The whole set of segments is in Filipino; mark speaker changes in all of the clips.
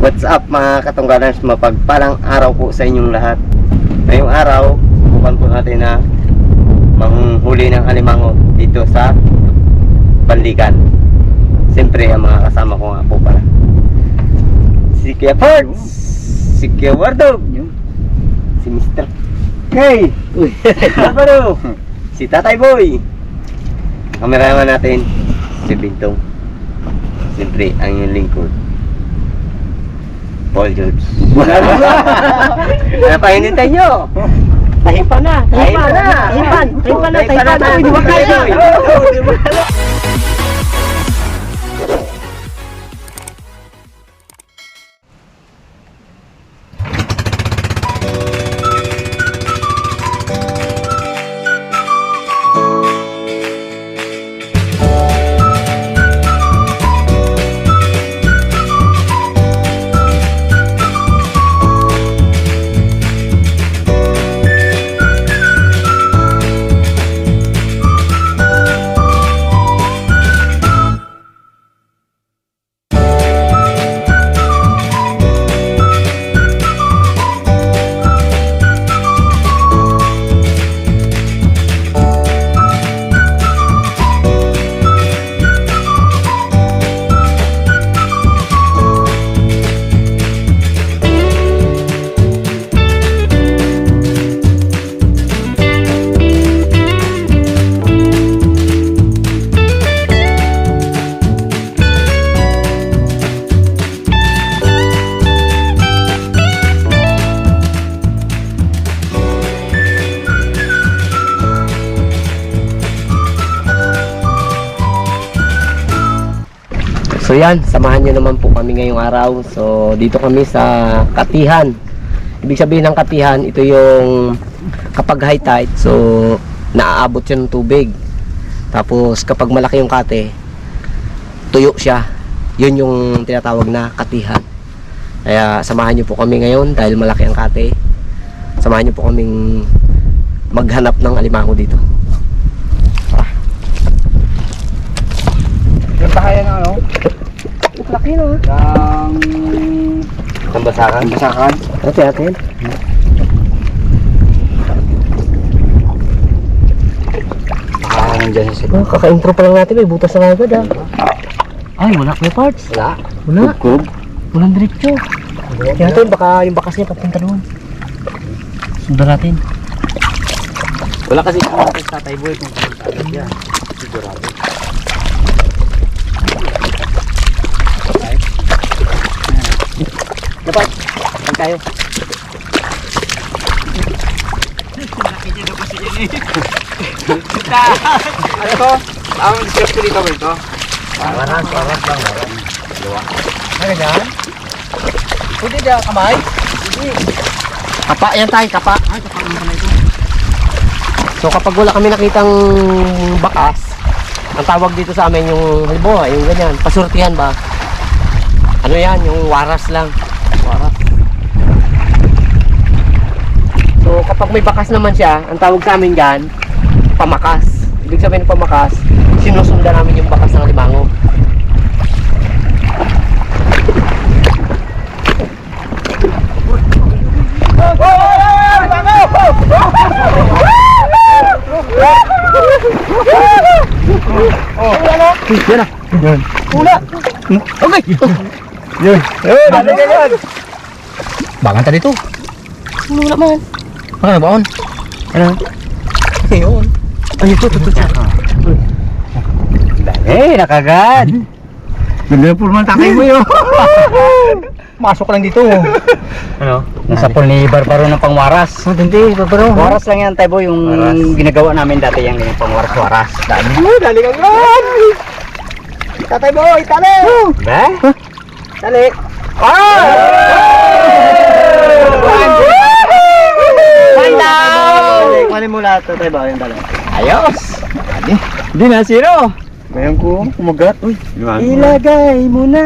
Speaker 1: What's up mga katungganers, mapagpalang araw po sa inyong lahat. Ngayong araw, subukan po natin na manghuli ng alimango dito sa Banligan. Siyempre ang mga kasama ko nga po pala si Kuya Fords, si Kuya Wardog, si Mr. Kay, si Tatay Boy, kameraman natin si Bintong, siyempre ang inyong lingkod Paul George. Ano pa hinintay nyo? Tahipan na! Tahipan na! Tahipan na! So yan, samahan nyo naman po kami ngayong araw. So dito kami sa Katihan. Ibig sabihin ng Katihan, ito yung kapag high tide, so naaabot siya ng tubig. Tapos kapag malaki yung kate, tuyo siya. Yun yung tinatawag na Katihan. Kaya samahan nyo po kami ngayon dahil malaki ang kate. Samahan nyo po kaming maghanap ng alimango dito.
Speaker 2: Yung bahayan ng ano?
Speaker 1: Laki no?
Speaker 2: Ng
Speaker 1: basakan.
Speaker 2: basakan.
Speaker 1: Atin.
Speaker 2: Nandiyan siya.
Speaker 1: Oh, kaka-intro pa lang natin, may butas na agad ah. Ay, wala kuya parts.
Speaker 2: Wala.
Speaker 1: Wala.
Speaker 2: Kub.
Speaker 1: Walang diretso. Kaya natin, baka yung bakas niya papunta doon. Sundan natin.
Speaker 2: Wala kasi yung Tatay Boy kung pumunta siya. Sigurado.
Speaker 1: Dapat, saan tayo?
Speaker 2: Ano to? Ang discuss ko dito ba ito?
Speaker 1: Waras lang.
Speaker 2: Ano yan? Pwede na kamay?
Speaker 1: Kapa, yan tayo, kapa.
Speaker 2: Ay, kapag naman pala ito.
Speaker 1: So kapag wala kami nakitang bakas, ang tawag dito sa amin yung halimbawa, yung ganyan, pasurtihan ba? Ano yan, yung waras lang. Waras. So kapag may bakas naman siya, ang tawag sa amin dyan, pamakas. Ibig sabihin ng pamakas, sinusundan namin yung bakas ng alimango.
Speaker 2: Yan na. Yan.
Speaker 1: Una!
Speaker 2: Okay. Yun. Yun. Ano yan? Bangan tadi to.
Speaker 1: Ano wala man?
Speaker 2: Ano baon? Ano? Yun.
Speaker 1: Ay, ito.
Speaker 2: Eh, nakagad. Ganda po naman takay mo yun. Masok lang dito. Ano? Nasa Pulnibar baro ng pangwaras.
Speaker 1: Hindi, babaro.
Speaker 2: Waras lang yan, Tebo, yung
Speaker 1: Waras.
Speaker 2: ginagawa namin dati yung pangwaras-waras. Dami.
Speaker 1: Dali kang yan! Tatay boy, tali!
Speaker 2: Ba?
Speaker 1: Tali!
Speaker 2: One down!
Speaker 1: Kunin mo lahat, tatay boy, yung dali.
Speaker 2: Ayos! Di na, zero! Ngayon ko, kumagat. Uy,
Speaker 1: Ilagay mo na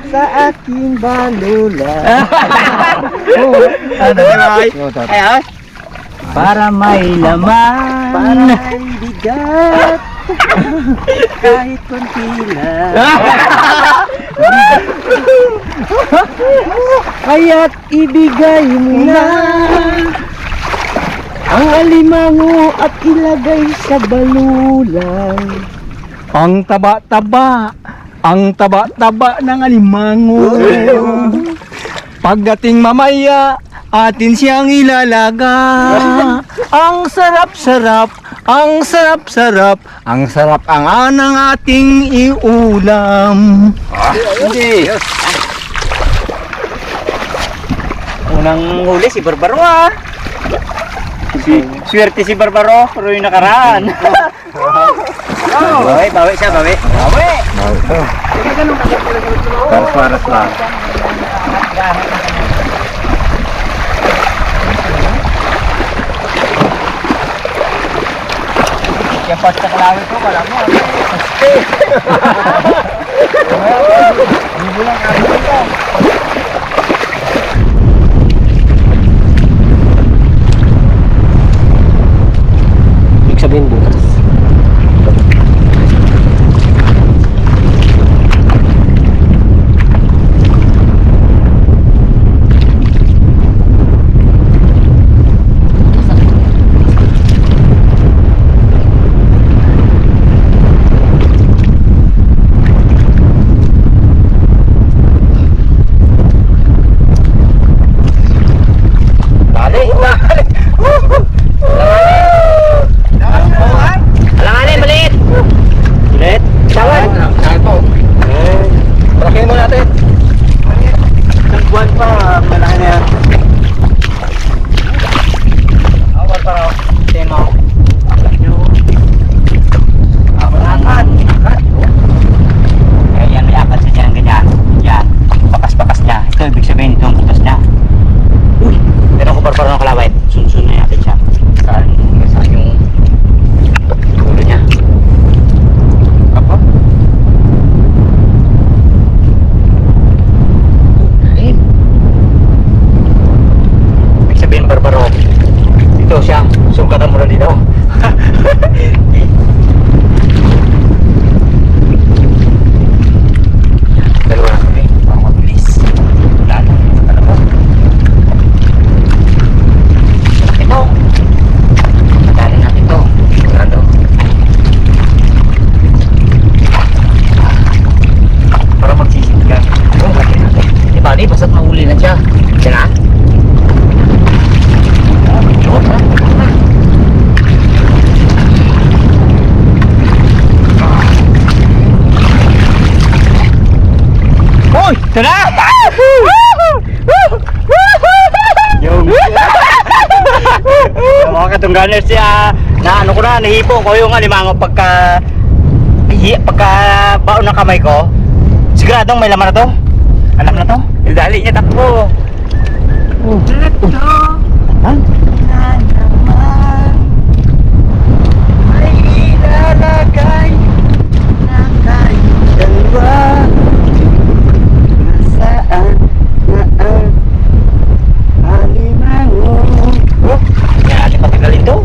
Speaker 1: sa aking balula.
Speaker 2: ano ba? Ayos! Para may laman.
Speaker 1: Para ay bigat. Kahit konti lang. Kaya't ibigay mo na ang alimango at ilagay sa balulan.
Speaker 2: Ang taba-taba ng alimango. Pagdating mamaya, atin siyang ilalaga. Ang sarap-sarap, ang sarap-sarap, ang sarap ang anang ating iulam.
Speaker 3: Hindi. Unang huli si Barbaro Swerte si Barbaro, pero yung nakaraan. Bawi siya, bawi.
Speaker 2: Paras lang.
Speaker 3: Kaya pasta kalawin ko, wala mo. Hindi mo lang kami ito.
Speaker 1: Ibig sabihin bukas. Alanganin, maliit! Maliit? Tawan?
Speaker 2: Palakihin mo natin.
Speaker 3: Isang buwan pa, malaki na yan. Barbaro, tingin mo. Akan. Yan, may akad siya dyan, ganyan. Yan, bakas-bakas niya. Ito, ibig sabihin, ito ang putas niya. Uy, pero kung Barbaro ng kalawit, sunsun na natin siya. Saan yung ulo niya. Apa? Ibig sabihin, Barbaro, dito siya. Sugatan mo na dito. Dalawa na kami, para mabilis. Lalo, alam mo. Ito. Madali natin ito. Sigurado. Para magsisit ka. Oo, lagi natin. Di ba, di? Basta't mahuli na siya. Diyan na? Oo, tara. Uy! Tara! Yung mga katungganers siya na ano ko na, nahipo ko yung alimango pagka baon ng kamay ko. Siguradong may laman na to. Alam na to. Dali niya takbo. Ha? Ay ilalagay na kayo dalawa. Saan na ang alimango? Oh, kaya natin patagalin to.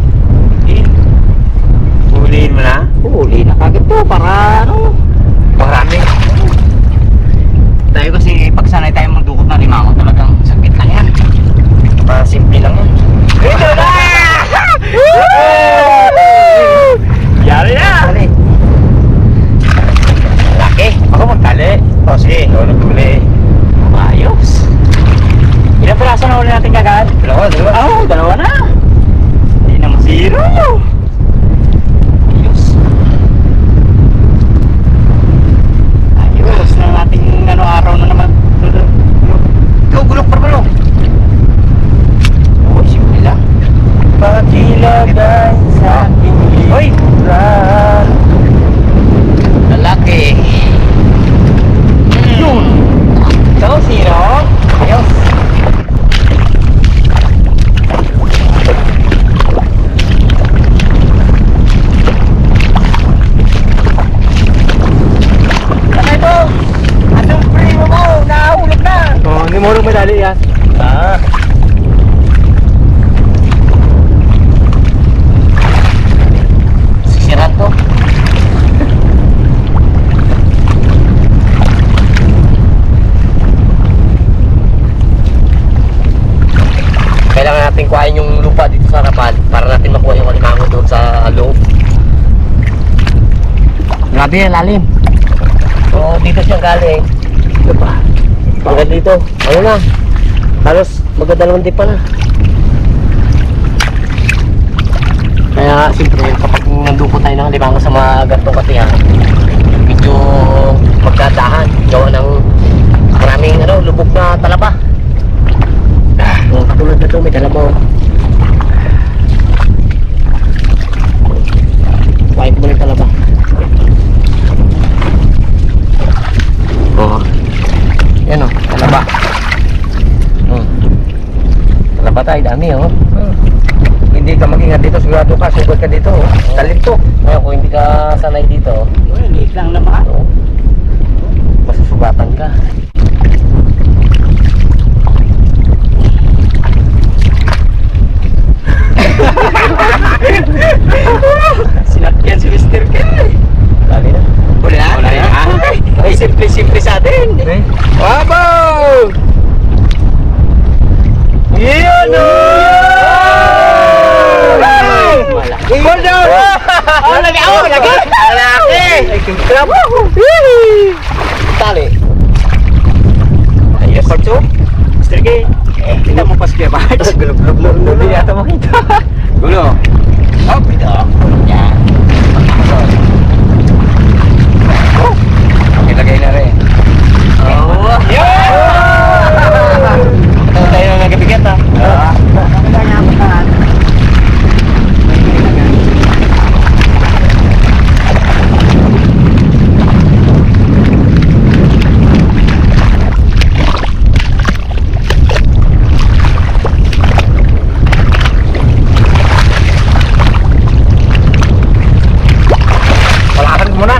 Speaker 3: Huliin mo na? Huliin na kagad to para ano? Marami. Tayo kasi pag sanay tayo magdukot ng limango talagang sakit lang yan. Para simple lang yan. Ito na! Yari na! Laki! Ako magtali. O sige, ikaw nagtuli. Ayos. Ilang piraso na uli natin kagad? Dalawa. Oo, dalawa na. Hindi na masiro. Ayos. Ayos na nating ano, araw na naman. Ikaw, gulok pa gulok. Uy, simple lang. Pagilagay sa aking likuran. Lalaki. Yun. Ito, zero. Ayos. Ano ito? Anong primo mo? Nahulog na.
Speaker 2: Oh, hindi mo rin madali yan.
Speaker 3: Ah. Sisirat to.
Speaker 1: lupa dito sa harapan para natin makuha yung alimango doon sa loob. Grabe yan, lalim. So, dito siya galing. Diba? Hanggang dito. Ano na? Halos magdadalawang di pa na. Kaya, siyempre, kapag nanduko tayo ng alimango sa mga gantong katihan, medyo magdadahan. Gawa ng maraming lubog na talaba. Katulad na ito, may talaba. Kuhain ko muna yung talaba. Yan o, talaba. Talaba tayo, dami o. Hindi ka mag-ingat dito, sigurado ka, sugod ka dito. Talento. Ngayon, kung hindi ka sanay dito,
Speaker 3: Liit lang naman.
Speaker 1: masusugatan ka.
Speaker 3: Sinakyan si Mr. Ken.
Speaker 1: Dali na.
Speaker 3: Huli na?
Speaker 1: Huli na.
Speaker 3: Ay, simple-simple sa atin.
Speaker 1: Wabaw! Iyan o!
Speaker 3: Malaki.
Speaker 1: Hold on!
Speaker 3: Oh, lagi ako! Lagi!
Speaker 1: Malaki! Krabo! Tali.
Speaker 3: Ayos. Part 2. Mr. Ken. Tingnan mo pa si Kuya Bards.
Speaker 1: Gulog-gulog na ulo.
Speaker 3: Hindi yata makita. Gulo. Oh, ito. Yan. Oh. Ilagay na rin.
Speaker 1: Oh!
Speaker 3: Ito tayo ng nagabigat ha.
Speaker 1: Palakasan ko muna.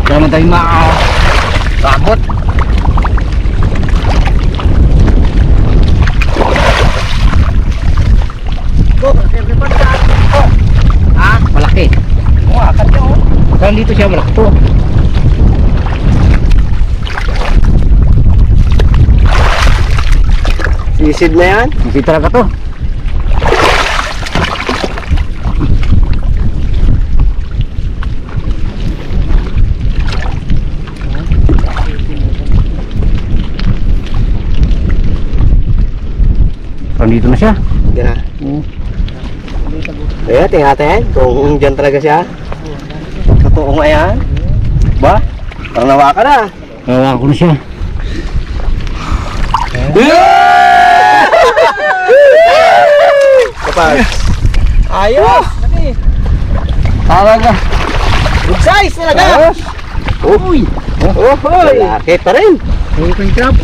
Speaker 3: Kaya naman tayo
Speaker 1: Sabot.
Speaker 3: malaki.
Speaker 1: Oo, akad niya oh.
Speaker 3: Saan dito siya malaki to?
Speaker 1: Sisid na yan.
Speaker 3: Hindi talaga to. Nandito na siya.
Speaker 1: Hindi na. Kaya, tingnan natin kung dyan talaga siya. Totoo nga yan. Ba? Parang nawa ka na.
Speaker 3: Nawa ko na siya.
Speaker 1: Kapag. Ayos!
Speaker 3: Talaga.
Speaker 1: Good size talaga!
Speaker 3: Ayos.
Speaker 1: Uy! Ohoy! Malaki pa rin.
Speaker 3: Open crab.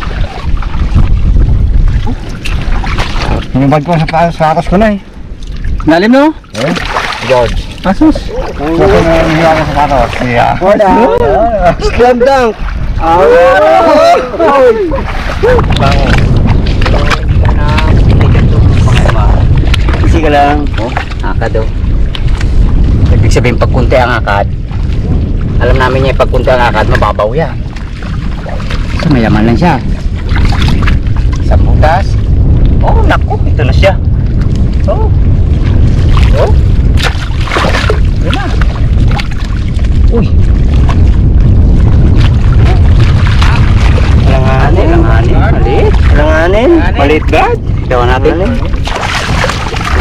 Speaker 3: Yung bag ko sa sakas ko na eh. Lalim no?
Speaker 1: George.
Speaker 3: Asus. Kasi na hindi ako sa sakas. Yeah.
Speaker 1: Wala. Slam dunk. Oy! Bango.
Speaker 3: Kasi ka lang. Oh, akad daw. Ibig sabihin pag kunti ang akad. Alam namin niya pag kunti ang akad, mababaw yan. So may laman lang siya. Sa butas. Oh, naku, ito na siya. Oh. Oh. Ito na. Uy. Alanganin. Maliit.
Speaker 1: Alanganin.
Speaker 3: Maliit ba? Tawan natin.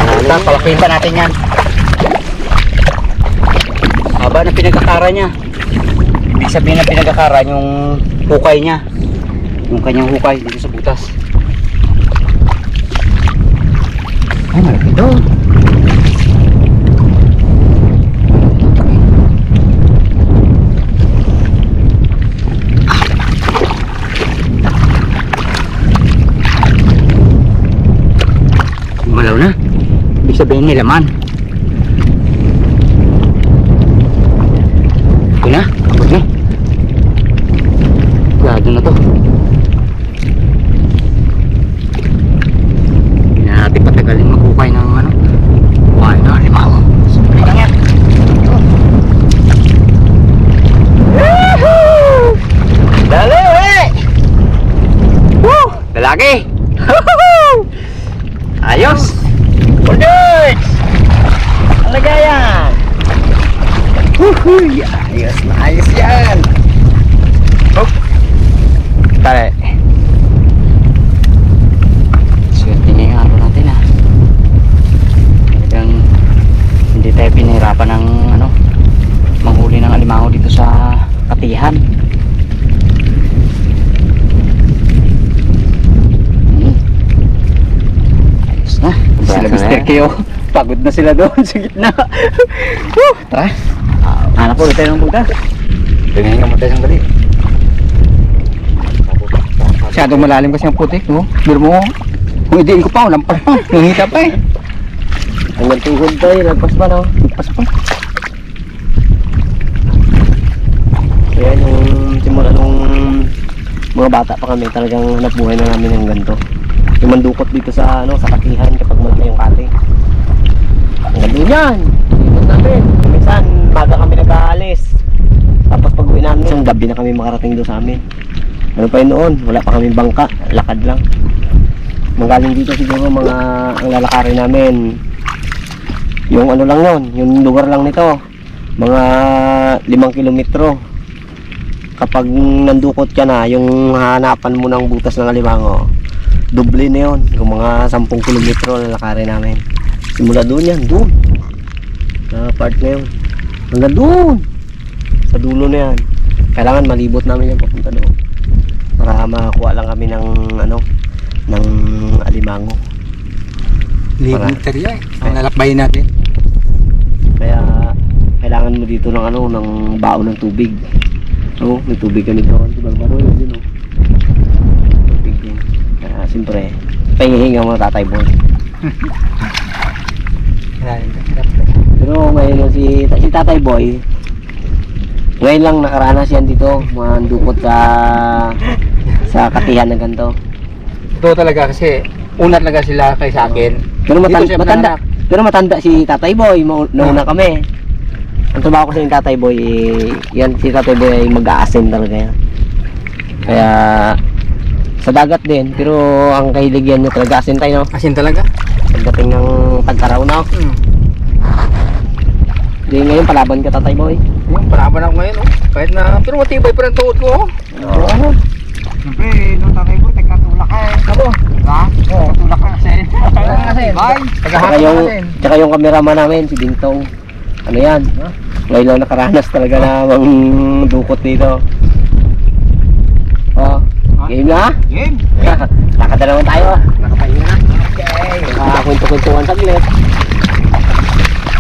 Speaker 3: Ito, palakihin pa natin yan. Haba na pinagkakara niya. Ibig sabihin na pinagkakara yung hukay niya. Yung kanyang hukay dito sa butas. Ay, malaki ito. Malaw na. Ibig sabihin may laman. Ito na, kapag na. Gado na to. Hindi na natin patagalin maghukay ng ano. Buhay na, limaw. Simple lang yan.
Speaker 1: Dali, uwi! Woo!
Speaker 2: Uy, ayos na ayos yan. Oh. Tara.
Speaker 3: Swerte na yung araw natin ha. Talagang hindi tayo pinahirapan ng ano, manghuli ng alimango dito sa Katihan. Ayos na.
Speaker 2: Sila Mr. Keo. Pagod na sila doon sa gitna. Tara.
Speaker 3: Hanap ulit tayo ng butas.
Speaker 2: Tingnan nga mo tayo ng bali. Masyadong malalim kasi ang putik, no? Biro mo, kung idiin ko pa, lampas pa. Nangita pa eh.
Speaker 1: Hanggang tuhod tayo, lagpas pa no.
Speaker 2: Lampas pa.
Speaker 1: Kaya nung simula nung mga bata pa kami, talagang hanap buhay na namin yung ganito. Yung mandukot dito sa ano, sa Katihan kapag malaki yung kati. Hanggang doon yan. Dito namin. Minsan, maga kami nag-aalis. Tapos pag uwi namin, isang gabi na kami makarating doon sa amin. Ano pa yun noon? Wala pa kami bangka. Lakad lang. Manggaling dito siguro mga ang lalakarin namin. Yung ano lang yun, yung lugar lang nito. Mga 5 kilometro. Kapag nandukot ka na, yung hanapan mo ng butas ng alimango, doble na yun. Yung mga 10 kilometro na lakarin namin. Simula doon yan, doon. Sa part na yun. Hanggang doon. Sa dulo na yan. Kailangan malibot namin yung papunta doon. Para makakuha lang kami ng ano, ng alimango.
Speaker 2: Libre yan. Ang lalakbayin natin.
Speaker 1: Kaya kailangan mo dito ng ano, ng baon ng tubig. Oo, may tubig kami doon. Di Barbaro yun din, oh. Tubig din. Kaya siyempre, pahinga mo Tatay Boy. Pero ngayon si Tatay Boy, ngayon lang nakaranas yan dito, mandukot sa Katihan na ganito.
Speaker 2: Ito talaga kasi una talaga sila kay sa akin.
Speaker 1: Pero
Speaker 2: Dito siya
Speaker 1: matanda, pero matanda si Tatay Boy, nauna kami. Ang trabaho ko sa yung Tatay Boy, yan si Tatay Boy ay mag-aasin talaga yan. Kaya sa dagat din, pero ang kahilig yan niya talaga asin tayo, no?
Speaker 2: Asin talaga.
Speaker 1: Pagdating ng tag-araw na. Di ngayon palaban ka Tatay Boy.
Speaker 2: Yung paraban ako ngayon, oh. Kahit na, pero matibay pa rin tuhod ko, oh.
Speaker 1: Oo.
Speaker 2: Siyempre, nung tatay ko, nagkatulak ka eh. Ako? Ha? Oo. Katulak ka kasi. Bye!
Speaker 1: Tsaka yung cameraman namin, si Bintong. Ano yan? Ngayon lang nakaranas talaga na dukot dito. Oh, game na?
Speaker 2: Game!
Speaker 1: Lakad na naman tayo.
Speaker 2: Nakapahinga na. Okay.
Speaker 1: Kwento-kwentuhan saglit.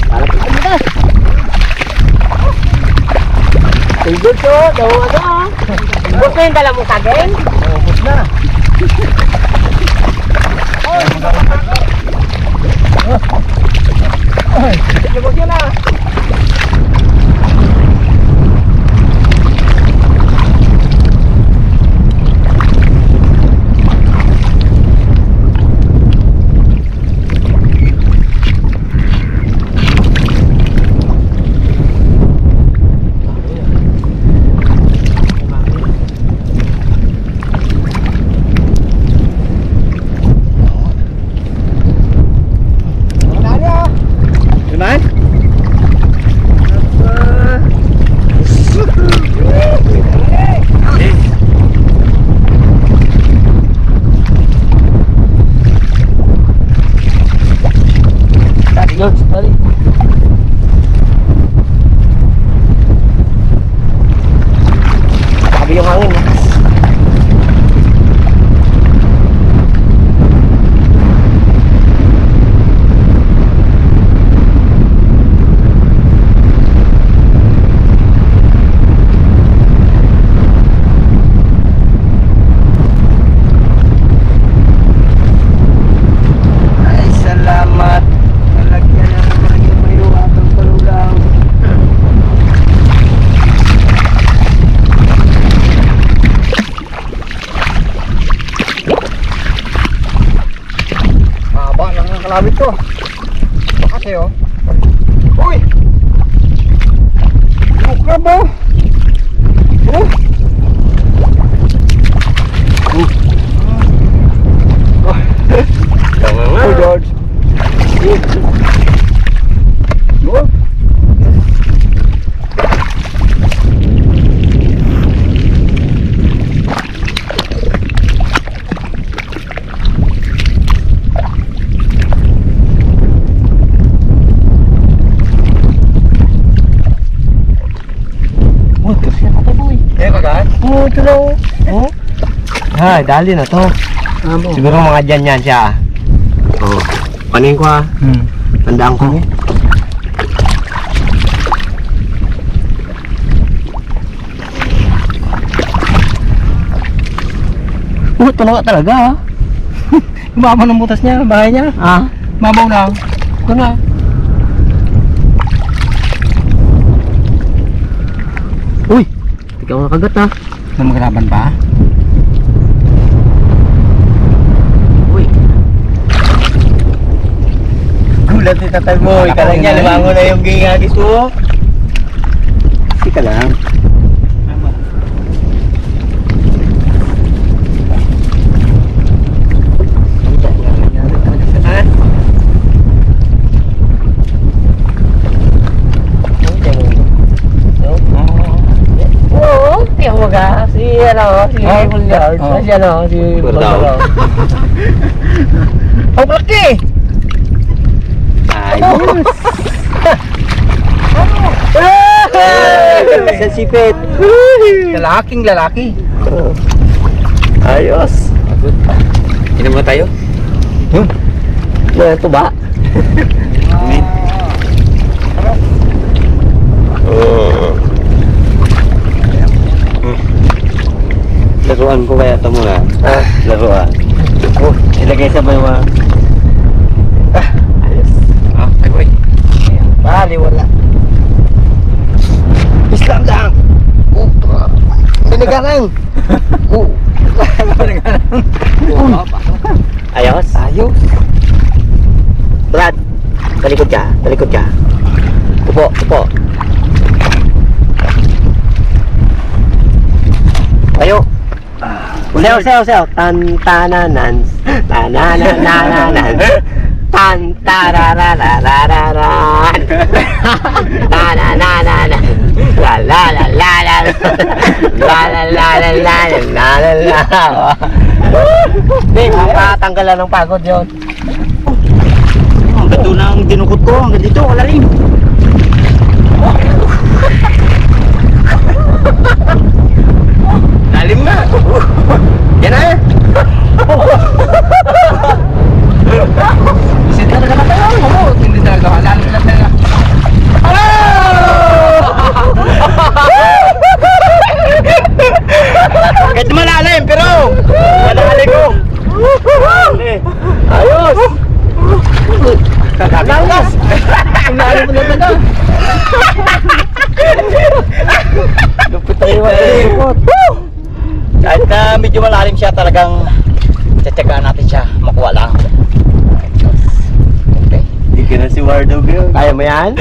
Speaker 1: Para tayo butas. Ay, good to. Daw ano. Bus na yung dala mo saging?
Speaker 2: Oo, bus na.
Speaker 1: Lubog yun ah. George, dali. Sabi yung hangin.
Speaker 2: Ay, salamat. Nalagyan na naman yung may ruwatang palulang. Haba lang ang kalawit ko. Bakit eh, oh. Uy! Lukra ba? Oh! Oh, George. Go. Uy, kasi ako boy.
Speaker 3: Eh, kagad?
Speaker 1: Oo, ito na. Oh. Ha, dali na to. Siguro mga dyan yan siya. Oo. Panin ko ha. Tandaan ko. Ito na nga talaga ha.
Speaker 2: Mabaw ng butas niya, bahay niya.
Speaker 1: Ah,
Speaker 2: Mabaw na.
Speaker 1: ito na. Uy, ikaw nakagat ha.
Speaker 2: Na maglaban pa.
Speaker 1: Uy.
Speaker 3: Gulat ni tatay mo. Ika lang niya, lumango na yung gingagis mo.
Speaker 1: Ika lang. Oo, tiyan mo ka. Si Bulyard.
Speaker 2: Oo.
Speaker 1: Si
Speaker 3: Burdao.
Speaker 1: Ang laki!
Speaker 3: Ayos. Sa sipit.
Speaker 2: Lalaking lalaki.
Speaker 3: Ayos. Inom mo tayo?
Speaker 1: Ito ba?
Speaker 3: Laruan ko kaya ito muna. Laruan. Ilagay sa may mga... Ayos. Ay boy.
Speaker 1: Bali, wala. Islam lang! Sinigarang!
Speaker 3: Ayos?
Speaker 1: Ayos!
Speaker 3: Brad, talikod ka. Talikod ka. Upo, upo. Tayo.
Speaker 1: Seo, seo, seo! Tan-tananan! Tananananan! Tan-tarararararan! Tananananan! La-la-la-la-la! La-la-la-la-la-la-la-la! Hindi, makatanggalan ng pagod yun.
Speaker 3: Ang gato na ang dinukot ko. Hanggang dito, kalalim. Lalim na. Yan na.
Speaker 2: Kasi talaga na tayo. Hindi talaga. Lalo na talaga.
Speaker 3: Kahit malalim, pero malalim ko.
Speaker 1: Ayos! Langas! Ang lalim mo na talaga. Lupit tayo yung
Speaker 3: Kahit na medyo malalim siya, talagang tsatsagaan natin siya. Makuha lang. Okay. Hindi ka na si Wardo, girl.
Speaker 1: Kaya mo yan?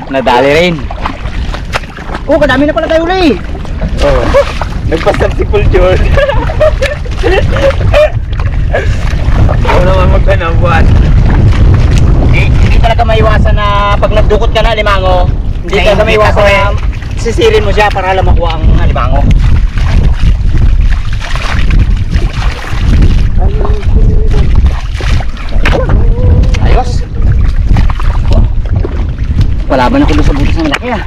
Speaker 3: Nadali rin.
Speaker 2: Oh, kadami na pala tayo uli.
Speaker 1: Oo.
Speaker 3: Nagpasap si Paul George. Ako naman magpanabuan. Hindi talaga maiwasan na pag nagdukot ka na limango, hindi talaga maiwasan na sisirin mo siya para lang makuha ang limango. Ayos. Palaban ako doon sa butas ng laki ah.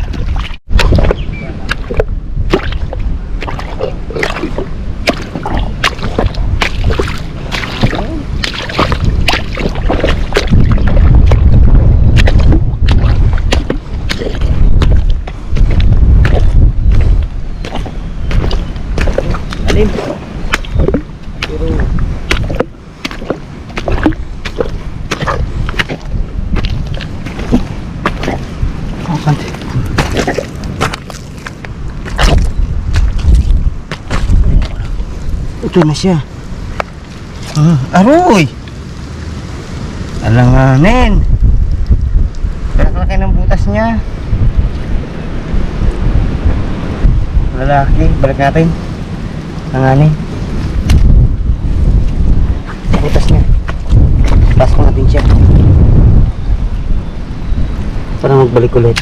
Speaker 3: Ito na siya. Aroy! Alanganin. Laki ng butas niya. Lalaki. Balik natin. Alanganin. Butas niya. Pasok natin siya. Para magbalik ulit.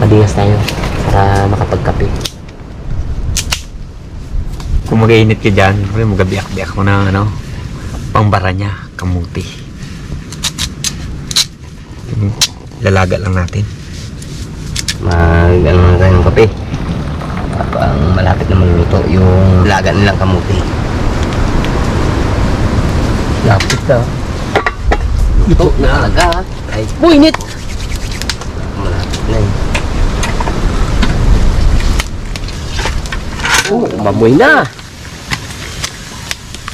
Speaker 1: Madigas tayo para makapagkape.
Speaker 3: mag-iinit ka dyan, magabiyak-biyak ko ng ano, pangbara niya, kamuti. Lalaga lang natin.
Speaker 1: Ano na tayo ng kape. Habang malapit na maluluto yung laga nilang kamuti. Lapit na. Ito na talaga. Ay, buinit! Malapit na eh. Oh, mamoy na!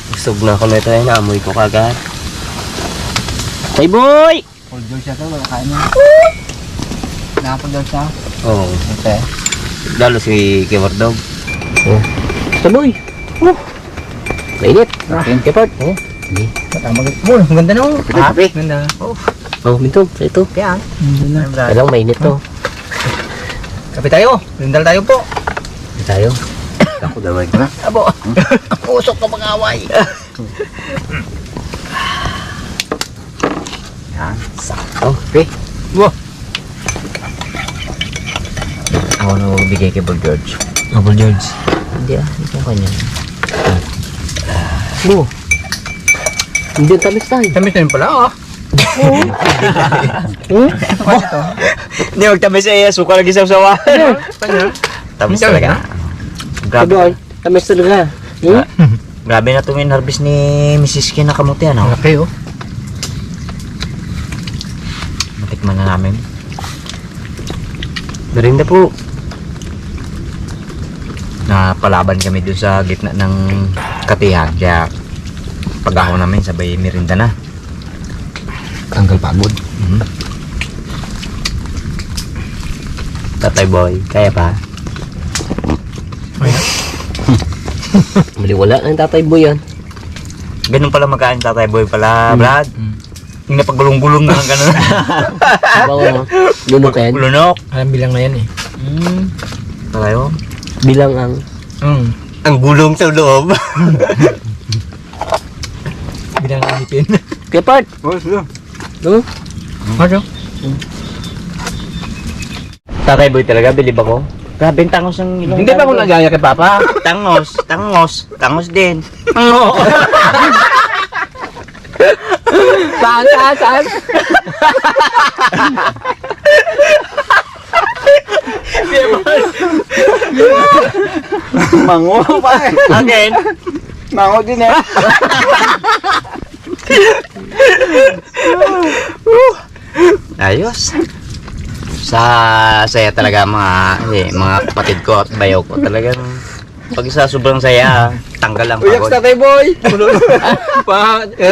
Speaker 1: Busog na ako na ito eh. Naamoy ko kagad. Hey boy!
Speaker 2: Old dog siya to, wala kain niya. Nakapag dog siya.
Speaker 1: Oh,
Speaker 2: Okay.
Speaker 1: lalo si Kewardog. Oh. Saboy! Oh! Mainit!
Speaker 2: Okay.
Speaker 1: Kepard! Oh! Sige.
Speaker 2: Ang ganda na oh.
Speaker 1: Kape.
Speaker 2: Ganda.
Speaker 1: Oh, minto. Ito.
Speaker 2: Kaya. Ganda na.
Speaker 1: Kailang mainit to.
Speaker 2: Kape tayo. Rindal tayo po.
Speaker 1: Ito tayo. Ako dawag na.
Speaker 2: Abo. Usok ka mag-away.
Speaker 1: Yan. Sakto. Okay.
Speaker 2: Wow.
Speaker 3: Ako na magbigay kay Bob George.
Speaker 2: Double George.
Speaker 3: Hindi ito kanya.
Speaker 1: Mo. Hindi ang tamis tayo.
Speaker 2: Tamis na yun pala oh. Ano ito?
Speaker 3: Hindi, magtabi sa iya, suka lagi sa usawa. Tamis talaga.
Speaker 1: Grabe.
Speaker 3: Grabe.
Speaker 1: Tamis talaga. Hmm?
Speaker 3: Grabe na itong in-harvest ni Mrs. Kina kamuti, ano?
Speaker 2: Okay oh.
Speaker 3: Matikman na namin.
Speaker 1: Merinda po.
Speaker 3: Napalaban kami doon sa gitna ng katihan. Kaya pag-ahon namin, sabay merinda na.
Speaker 1: Tanggal pagod. Tatay boy, kaya pa? Maliwala na yung tatay boy yan.
Speaker 3: Ganun pala magkain tatay boy pala, Brad. Yung napagulong-gulong na lang ganun.
Speaker 1: Bawa, lunukin.
Speaker 3: Lunok.
Speaker 2: Alam bilang na yan eh.
Speaker 3: Tayo.
Speaker 1: Bilang ang
Speaker 3: Ang gulong sa loob.
Speaker 2: Bilang na hipin.
Speaker 1: Kepard. No?
Speaker 2: Ano?
Speaker 3: Tatay boy talaga, bilib ako. Grabe ang tangos ng ilong.
Speaker 2: Hindi pa ako nagaya kay Papa.
Speaker 3: Tangos din.
Speaker 1: Saan?
Speaker 3: Mango pa. Again.
Speaker 2: Mango din eh.
Speaker 3: Ayos. Saya talaga mga kapatid ko at bayaw ko. Talagang pag isa sobrang saya, tanggal ang
Speaker 2: Uyak
Speaker 3: pagod.
Speaker 2: tatay boy.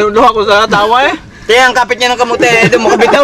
Speaker 2: Luha ko sa tawa eh.
Speaker 3: Kaya ang kapit niya ng kamuti, doon mo kabitaw.